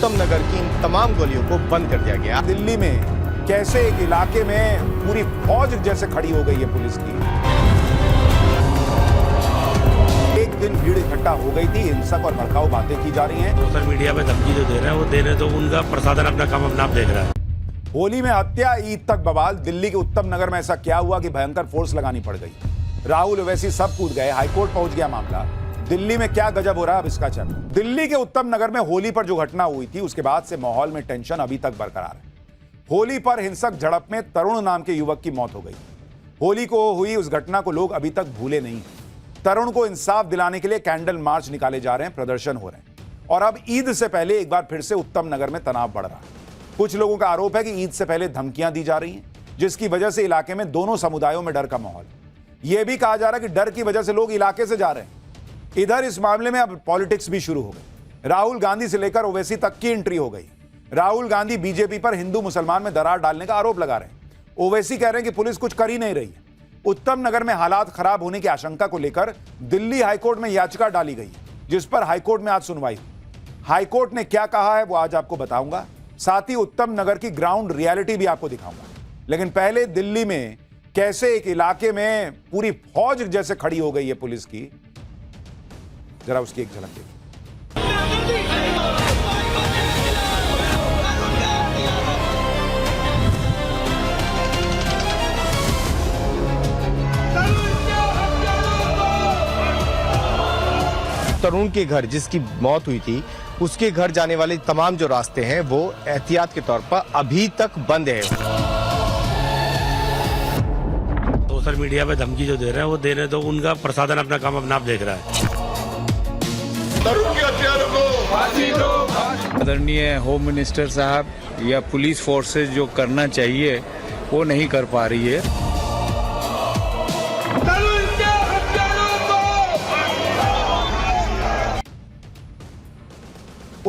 उत्तम नगर की इन तमाम गलियों को बंद कर दिया गया। दिल्ली में कैसे एक इलाके में पूरी फौज जैसे खड़ी हो गई है पुलिस की। एक दिन भीड़ इकट्ठा हो गई थी, हिंसक और भड़काऊ बातें की जा रही हैं। सोशल मीडिया पे धमकी जो दे रहे हैं वो दे रहे तो उनका प्रशासन अपना काम अपना आप देख रहा है। होली में हत्या, ईद तक बवाल। दिल्ली के उत्तम नगर में ऐसा क्या हुआ कि भयंकर फोर्स लगानी पड़ गई। राहुल ओवैसी सब कूद गए, हाईकोर्ट पहुंच गया मामला। दिल्ली में क्या गजब हो रहा है, अब इसका चल। दिल्ली के उत्तम नगर में होली पर जो घटना हुई थी उसके बाद से माहौल में टेंशन अभी तक बरकरार है। होली पर हिंसक झड़प में तरुण नाम के युवक की मौत हो गई। होली को हुई उस घटना को लोग अभी तक भूले नहीं। तरुण को इंसाफ दिलाने के लिए कैंडल मार्च निकाले जा रहे हैं, प्रदर्शन हो रहे हैं। और अब ईद से पहले एक बार फिर से उत्तम नगर में तनाव बढ़ रहा है। कुछ लोगों का आरोप है कि ईद से पहले धमकियां दी जा रही हैं, जिसकी वजह से इलाके में दोनों समुदायों में डर का माहौल। यह भी कहा जा रहा है कि डर की वजह से लोग इलाके से जा रहे हैं। इधर इस मामले में अब पॉलिटिक्स भी शुरू हो गई। राहुल गांधी से लेकर ओवैसी तक की एंट्री हो गई। राहुल गांधी बीजेपी पर हिंदू मुसलमान में दरार डालने का आरोप लगा रहे हैं। ओवैसी कह रहे हैं कि पुलिस कुछ कर ही नहीं रही है। उत्तम नगर में हालात खराब होने की आशंका को लेकर दिल्ली हाईकोर्ट में याचिका डाली गई, जिस पर हाईकोर्ट में आज सुनवाई हुई। हाईकोर्ट ने क्या कहा है वो आज आपको बताऊंगा, साथ ही उत्तम नगर की ग्राउंड रियलिटी भी आपको दिखाऊंगा। लेकिन पहले दिल्ली में कैसे एक इलाके में पूरी फौज जैसे खड़ी हो गई है पुलिस की, जरा उसकी एक झलक देखिए। तरुण के घर जिसकी मौत हुई थी उसके घर जाने वाले तमाम जो रास्ते हैं वो एहतियात के तौर पर अभी तक बंद है। सोशल मीडिया पे धमकी जो दे रहे हैं वो दे रहे तो उनका प्रशासन अपना काम अपना आप देख रहा है। तरुण के हत्यारों को फांसी दो। आदरणीय होम मिनिस्टर साहब या पुलिस फोर्सेस जो करना चाहिए वो नहीं कर पा रही है। तरुण के हत्यारों को।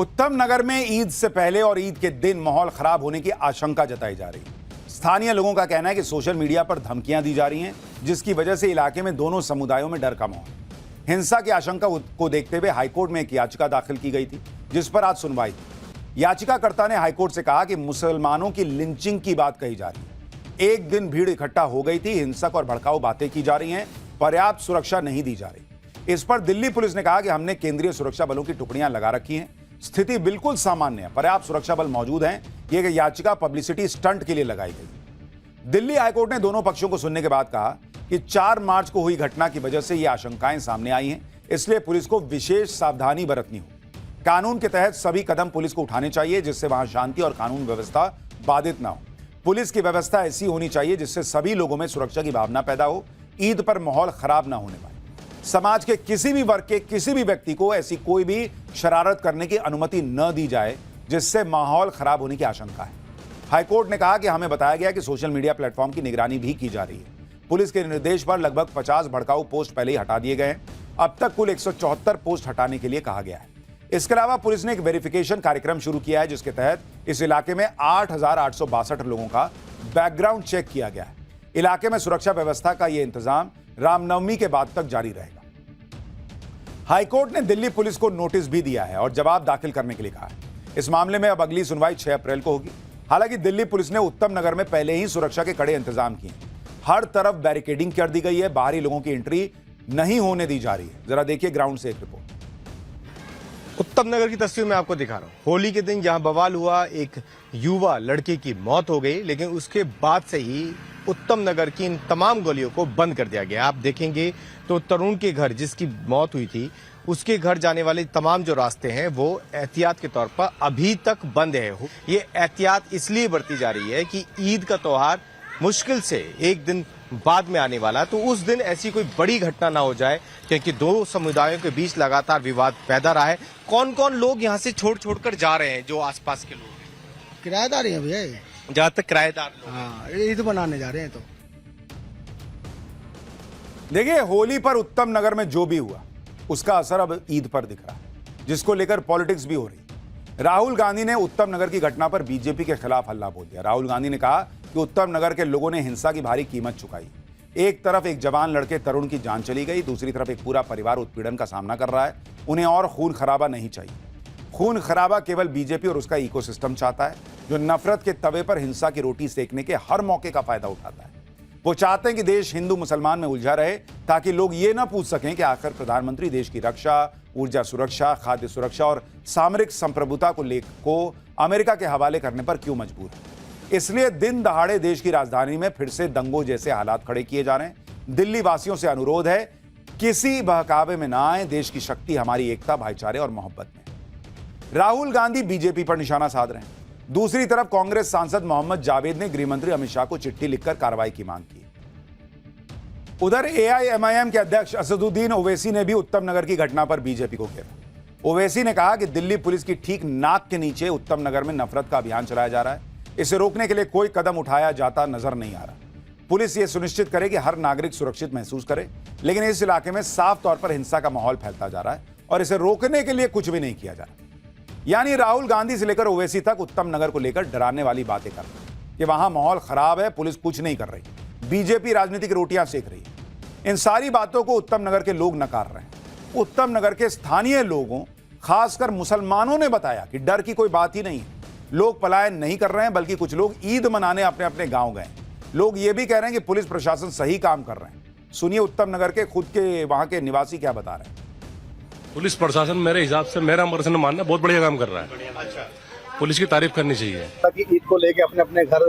उत्तम नगर में ईद से पहले और ईद के दिन माहौल खराब होने की आशंका जताई जा रही है। स्थानीय लोगों का कहना है कि सोशल मीडिया पर धमकियां दी जा रही हैं, जिसकी वजह से इलाके में दोनों समुदायों में डर का माहौल। हिंसा की आशंका को देखते हुए हाईकोर्ट में एक याचिका दाखिल की गई थी, जिस पर आज सुनवाई हुई। याचिकाकर्ता ने हाईकोर्ट से कहा कि मुसलमानों की लिंचिंग की बात कही जा रही है। एक दिन भीड़ इकट्ठा हो गई थी, हिंसक और भड़काऊ बातें की जा रही हैं, पर्याप्त सुरक्षा नहीं दी जा रही। इस पर दिल्ली पुलिस ने कहा कि हमने केंद्रीय सुरक्षा बलों की टुकड़ियां लगा रखी हैं, स्थिति बिल्कुल सामान्य है, पर्याप्त सुरक्षा बल मौजूद हैं। यह याचिका पब्लिसिटी स्टंट के लिए लगाई गई। दिल्ली हाईकोर्ट ने दोनों पक्षों को सुनने के बाद कहा कि 4 मार्च को हुई घटना की वजह से ये आशंकाएं सामने आई हैं, इसलिए पुलिस को विशेष सावधानी बरतनी हो। कानून के तहत सभी कदम पुलिस को उठाने चाहिए जिससे वहां शांति और कानून व्यवस्था बाधित ना हो। पुलिस की व्यवस्था ऐसी होनी चाहिए जिससे सभी लोगों में सुरक्षा की भावना पैदा हो, ईद पर माहौल खराब ना होने पाए। समाज के किसी भी वर्ग के किसी भी व्यक्ति को ऐसी कोई भी शरारत करने की अनुमति न दी जाए जिससे माहौल खराब होने की आशंका है। हाईकोर्ट ने कहा कि हमें बताया गया कि सोशल मीडिया प्लेटफॉर्म की निगरानी भी की जा रही है। पुलिस के निर्देश पर लगभग 50 भड़काऊ पोस्ट पहले ही हटा दिए गए हैं। अब तक कुल 174 पोस्ट हटाने के लिए कहा गया है। इसके अलावा पुलिस ने एक वेरिफिकेशन कार्यक्रम शुरू किया है, जिसके तहत इस इलाके में 8,862 लोगों का बैकग्राउंड चेक किया गया है। इलाके में सुरक्षा व्यवस्था का यह इंतजाम रामनवमी के बाद तक जारी रहेगा। हाईकोर्ट ने दिल्ली पुलिस को नोटिस भी दिया है और जवाब दाखिल करने के लिए कहा है। इस मामले में अब अगली सुनवाई 6 अप्रैल को होगी। हालांकि दिल्ली पुलिस ने उत्तम नगर में पहले ही सुरक्षा के कड़े इंतजाम किए। हर तरफ बैरिकेडिंग कर दी गई है, बाहरी लोगों की एंट्री नहीं होने दी जा रही है। जरा देखिए ग्राउंड से एक रिपोर्ट। उत्तम नगर की तस्वीर मैं आपको दिखा रहा हूँ। होली के दिन जहां बवाल हुआ, एक युवा लड़के की मौत हो गई, लेकिन उसके बाद से ही उत्तम नगर की इन तमाम गलियों को बंद कर दिया गया। आप देखेंगे तो तरुण के घर जिसकी मौत हुई थी उसके घर जाने वाले तमाम जो रास्ते हैं वो एहतियात के तौर पर अभी तक बंद है। ये एहतियात इसलिए बरती जा रही है कि ईद का त्योहार मुश्किल से एक दिन बाद में आने वाला, तो उस दिन ऐसी कोई बड़ी घटना ना हो जाए, क्योंकि दो समुदायों के बीच लगातार विवाद पैदा रहा है। कौन कौन लोग यहाँ से छोड़ कर जा रहे हैं? जो आसपास के लोग हैं, किराएदार हैं भैया, जहाँ तक किराएदार लोग। हाँ, ईद बनाने जा रहे हैं। तो देखिए, होली पर उत्तम नगर में जो भी हुआ उसका असर अब ईद पर दिख रहा है, जिसको लेकर पॉलिटिक्स भी हो रही है। राहुल गांधी ने उत्तम नगर की घटना पर बीजेपी के खिलाफ हल्ला बोल दिया। राहुल गांधी ने कहा कि उत्तम नगर के लोगों ने हिंसा की भारी कीमत चुकाई। एक तरफ एक जवान लड़के तरुण की जान चली गई, दूसरी तरफ एक पूरा परिवार उत्पीड़न का सामना कर रहा है। उन्हें और खून खराबा नहीं चाहिए। खून खराबा केवल बीजेपी और उसका इकोसिस्टम चाहता है, जो नफरत के तवे पर हिंसा की रोटी सेकने के हर मौके का फायदा उठाता है। वो चाहते हैं कि देश हिंदू मुसलमान में उलझा रहे, ताकि लोग ये ना पूछ सकें कि आखिर प्रधानमंत्री देश की रक्षा, ऊर्जा सुरक्षा, खाद्य सुरक्षा और सामरिक संप्रभुता को अमेरिका के हवाले करने पर क्यों मजबूर है। इसलिए दिन दहाड़े देश की राजधानी में फिर से दंगों जैसे हालात खड़े किए जा रहे हैं। दिल्ली वासियों से अनुरोध है, किसी बहकावे में ना आए, देश की शक्ति हमारी एकता, भाईचारे और मोहब्बत में। राहुल गांधी बीजेपी पर निशाना साध रहे हैं। दूसरी तरफ कांग्रेस सांसद मोहम्मद जावेद ने गृह मंत्री अमित शाह को चिट्ठी लिखकर कार्रवाई की मांग की। उधर एआईएमआईएम के अध्यक्ष असदुद्दीन ओवैसी ने भी उत्तम नगर की घटना पर बीजेपी को घेरा। ओवैसी ने कहा कि दिल्ली पुलिस की ठीक नाक के नीचे उत्तम नगर में नफरत का अभियान चलाया जा रहा है। इसे रोकने के लिए कोई कदम उठाया जाता नजर नहीं आ रहा। पुलिस ये सुनिश्चित करे कि हर नागरिक सुरक्षित महसूस करे, लेकिन इस इलाके में साफ तौर पर हिंसा का माहौल फैलता जा रहा है और इसे रोकने के लिए कुछ भी नहीं किया जा रहा। यानी राहुल गांधी से लेकर ओवैसी तक उत्तम नगर को लेकर डराने वाली बातें कर रहे हैं कि वहां माहौल खराब है, पुलिस कुछ नहीं कर रही, बीजेपी राजनीतिक रोटियां सेक रही है। इन सारी बातों को उत्तम नगर के लोग नकार रहे हैं। उत्तम नगर के स्थानीय लोगों, खासकर मुसलमानों ने बताया कि डर की कोई बात ही नहीं है। लोग पलायन नहीं कर रहे हैं, बल्कि कुछ लोग ईद मनाने अपने अपने गांव गए। लोग ये भी कह रहे हैं कि पुलिस प्रशासन सही काम कर रहे हैं। सुनिए उत्तम नगर के खुद के वहां के निवासी क्या बता रहे हैं। पुलिस प्रशासन मेरे हिसाब से, मेरा पर्सनल मानना, बहुत बढ़िया काम कर रहा है। अच्छा, पुलिस की तारीफ करनी चाहिए। ताकि ईद को लेके अपने अपने घर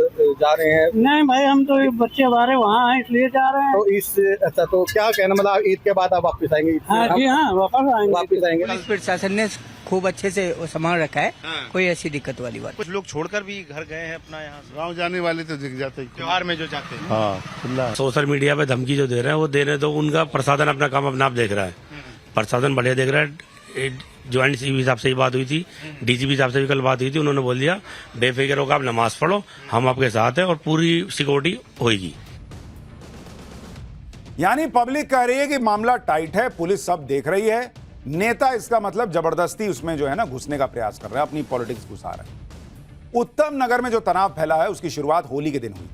जा रहे हैं। नहीं भाई, हम तो बच्चे हमारे वहाँ हैं इसलिए जा रहे हैं। तो इस अच्छा, तो क्या कहना, मतलब ईद के बाद आप वापस आएंगे? हाँ जी हाँ, वापस आएंगे। पुलिस प्रशासन ने खूब अच्छे से संभाल रखा है। कोई ऐसी दिक्कत वाली बात। कुछ लोग छोड़कर भी घर गए हैं अपना, यहाँ गाँव जाने वाले तो दिख जाते हैं त्योहार में जो जाते हैं। हाँ, सोशल मीडिया पे धमकी जो दे रहे हैं वो देने दो, उनका प्रशासन अपना काम अपना आप देख रहा है। प्रशासन बढ़िया देख रहा है। ज्वाइंट सीपी साहब से ही बात हुई थी, डीजीपी साहब से भी कल बात हुई थी। उन्होंने बोल दिया बेफिक्र होकर आप नमाज पढ़ो, हम आपके साथ हैं और पूरी सिक्योरिटी होगी। यानी पब्लिक कह रही है कि मामला टाइट है, पुलिस सब देख रही है। नेता इसका मतलब जबरदस्ती उसमें जो है ना घुसने का प्रयास कर रहे हैं, अपनी पॉलिटिक्स घुसा रहे हैं। उत्तम नगर में जो तनाव फैला है उसकी शुरुआत होली के दिन हुई।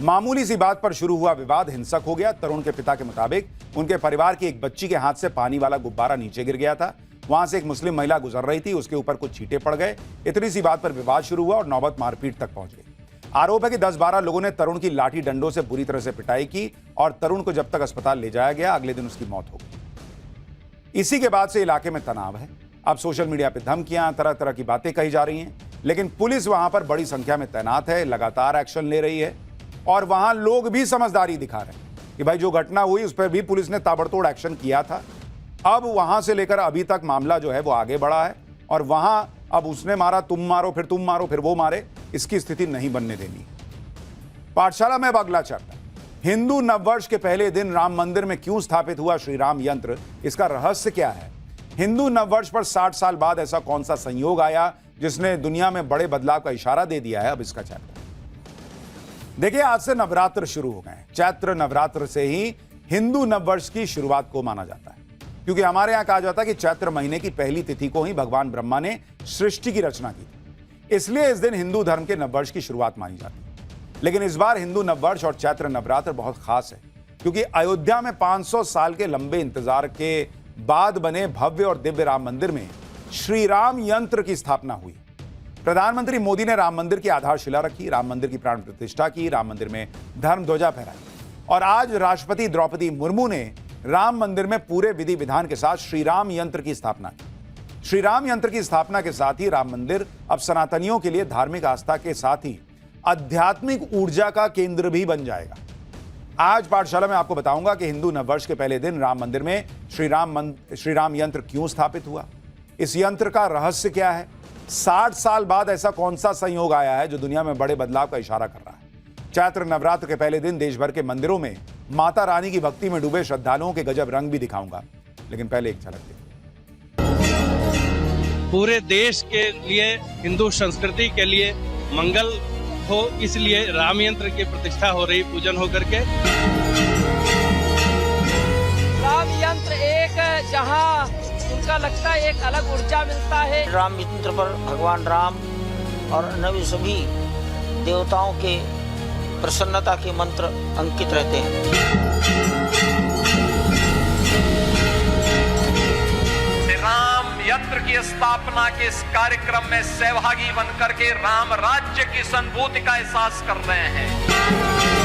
मामूली सी बात पर शुरू हुआ विवाद हिंसक हो गया। तरुण के पिता के मुताबिक उनके परिवार की एक बच्ची के हाथ से पानी वाला गुब्बारा नीचे गिर गया था। वहां से एक मुस्लिम महिला गुजर रही थी, उसके ऊपर कुछ छींटे पड़ गए। इतनी सी बात पर विवाद शुरू हुआ और नौबत मारपीट तक पहुंच गई। आरोप है कि 10-12 लोगों ने तरुण की लाठी डंडों से बुरी तरह से पिटाई की और तरुण को जब तक अस्पताल ले जाया गया, अगले दिन उसकी मौत हो गई। इसी के बाद से इलाके में तनाव है। अब सोशल मीडिया पर धमकियां, तरह तरह की बातें कही जा रही हैं, लेकिन पुलिस वहां पर बड़ी संख्या में तैनात है, लगातार एक्शन ले रही है और वहां लोग भी समझदारी दिखा रहे हैं कि भाई जो घटना हुई उस पर भी पुलिस ने ताबड़तोड़ एक्शन किया था। अब वहां से लेकर अभी तक मामला जो है वो आगे बढ़ा है और वहां अब उसने मारा, तुम मारो, फिर वो मारे, इसकी स्थिति नहीं बनने देनी। पाठशाला में अब अगला चैप्टर, हिंदू नववर्ष के पहले दिन राम मंदिर में क्यों स्थापित हुआ श्री राम यंत्र, इसका रहस्य क्या है। हिंदू नववर्ष पर 60 साल बाद ऐसा कौन सा संयोग आया जिसने दुनिया में बड़े बदलाव का इशारा दे दिया है। अब इसका चैप्टर देखिए। आज से नवरात्र शुरू हो गए। चैत्र नवरात्र से ही हिंदू नववर्ष की शुरुआत को माना जाता है, क्योंकि हमारे यहां कहा जाता है कि चैत्र महीने की पहली तिथि को ही भगवान ब्रह्मा ने सृष्टि की रचना की थी। इसलिए इस दिन हिंदू धर्म के नववर्ष की शुरुआत मानी जाती है। लेकिन इस बार हिंदू नववर्ष और चैत्र नवरात्र बहुत खास है, क्योंकि अयोध्या में 500 साल के लंबे इंतजार के बाद बने भव्य और दिव्य राम मंदिर में श्री राम यंत्र की स्थापना हुई। प्रधानमंत्री मोदी ने राम मंदिर की आधारशिला रखी, राम मंदिर की प्राण प्रतिष्ठा की, राम मंदिर में धर्म ध्वजा फहराई और आज राष्ट्रपति द्रौपदी मुर्मू ने राम मंदिर में पूरे विधि विधान के साथ श्री राम यंत्र की स्थापना की। श्री राम यंत्र की स्थापना के साथ ही राम मंदिर अब सनातनियों के लिए धार्मिक आस्था के साथ ही आध्यात्मिक ऊर्जा का केंद्र भी बन जाएगा। आज पाठशाला में आपको बताऊंगा कि हिंदू नववर्ष के पहले दिन राम मंदिर में श्री राम यंत्र क्यों स्थापित हुआ, इस यंत्र का रहस्य क्या है, 60 साल बाद ऐसा कौन सा संयोग आया है जो दुनिया में बड़े बदलाव का इशारा कर रहा है। चैत्र नवरात्र के पहले दिन देश भर के मंदिरों में माता रानी की भक्ति में डूबे श्रद्धालुओं के गजब रंग भी दिखाऊंगा, लेकिन पहले एक झलक देखिए। पूरे देश के लिए, हिंदू संस्कृति के लिए मंगल हो, इसलिए राम यंत्र की प्रतिष्ठा हो रही, पूजन होकर के। राम यंत्र एक जहां उनका लगता है एक अलग ऊर्जा मिलता है। राम यंत्र पर भगवान राम और अन्य सभी देवताओं के प्रसन्नता के मंत्र अंकित रहते हैं। राम यंत्र मंत्र की स्थापना के इस कार्यक्रम में सहभागी बनकर के राम राज्य की अनुभूति का एहसास कर रहे हैं।